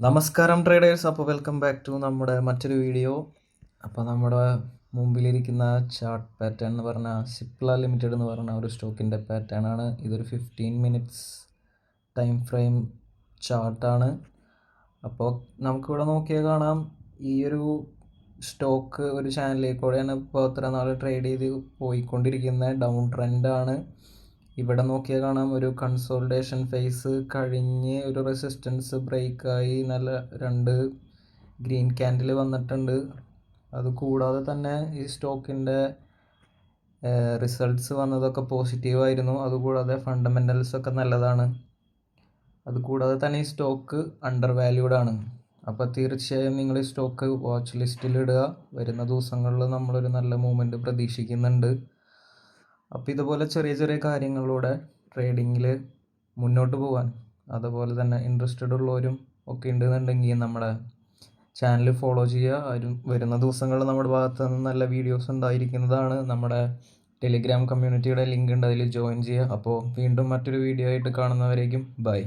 നമസ്കാരം ട്രേഡേഴ്സ്. അപ്പോൾ welcome back to നമ്മുടെ മറ്റൊരു വീഡിയോ. അപ്പോൾ നമ്മുടെ മുമ്പിലിരിക്കുന്ന ചാർട്ട് പാറ്റേൺ എന്ന് പറഞ്ഞാൽ സിപ്ല ലിമിറ്റഡ് എന്ന് പറഞ്ഞ ഒരു സ്റ്റോക്കിൻ്റെ പാറ്റേൺ ആണ്. ഇതൊരു 15 മിനിറ്റ്സ് ടൈം ഫ്രെയിം ചാർട്ടാണ്. അപ്പോൾ നമുക്കിവിടെ നോക്കിയാൽ കാണാം, ഈ ഒരു സ്റ്റോക്ക് ഒരു ചാനലിലേക്കൂടെയാണ് ഇപ്പോൾ എത്ര നാൾ ട്രേഡ് ചെയ്ത് പോയിക്കൊണ്ടിരിക്കുന്ന ഡൗൺ ട്രെൻഡാണ്. ഇവിടെ നോക്കിയാൽ കാണാം, ഒരു കൺസോൾട്ടേഷൻ ഫേസ് കഴിഞ്ഞ് ഒരു റെസിസ്റ്റൻസ് ബ്രേക്കായി നല്ല 2 ഗ്രീൻ ക്യാൻഡിൽ വന്നിട്ടുണ്ട്. അതുകൂടാതെ തന്നെ ഈ സ്റ്റോക്കിൻ്റെ റിസൾട്ട്സ് വന്നതൊക്കെ പോസിറ്റീവായിരുന്നു. അതുകൂടാതെ ഫണ്ടമെൻ്റൽസ് ഒക്കെ നല്ലതാണ്. അതുകൂടാതെ തന്നെ ഈ സ്റ്റോക്ക് അണ്ടർ വാല്യൂഡ് ആണ്. അപ്പോൾ തീർച്ചയായും നിങ്ങൾ ഈ സ്റ്റോക്ക് വാച്ച് ലിസ്റ്റിലിടുക. വരുന്ന ദിവസങ്ങളിൽ നമ്മളൊരു നല്ല മൂവ്മെൻറ്റ് പ്രതീക്ഷിക്കുന്നുണ്ട്. അപ്പോൾ ഇതുപോലെ ചെറിയ ചെറിയ കാര്യങ്ങളിലൂടെ ട്രേഡിങ്ങിൽ മുന്നോട്ട് പോകാൻ, അതുപോലെ തന്നെ ഇൻട്രസ്റ്റഡ് ഉള്ളവരും ഒക്കെ ഉണ്ടെന്നുണ്ടെങ്കിൽ നമ്മുടെ ചാനൽ ഫോളോ ചെയ്യുക. വരുന്ന ദിവസങ്ങളിൽ നമ്മുടെ ഭാഗത്ത് നിന്ന് നല്ല വീഡിയോസ് ഉണ്ടായിരിക്കുന്നതാണ്. നമ്മുടെ ടെലിഗ്രാം കമ്മ്യൂണിറ്റിയുടെ ലിങ്ക് ഉണ്ട്, അതിൽ ജോയിൻ ചെയ്യുക. അപ്പോൾ വീണ്ടും മറ്റൊരു വീഡിയോ ആയിട്ട് കാണുന്നവരേക്കും ബൈ.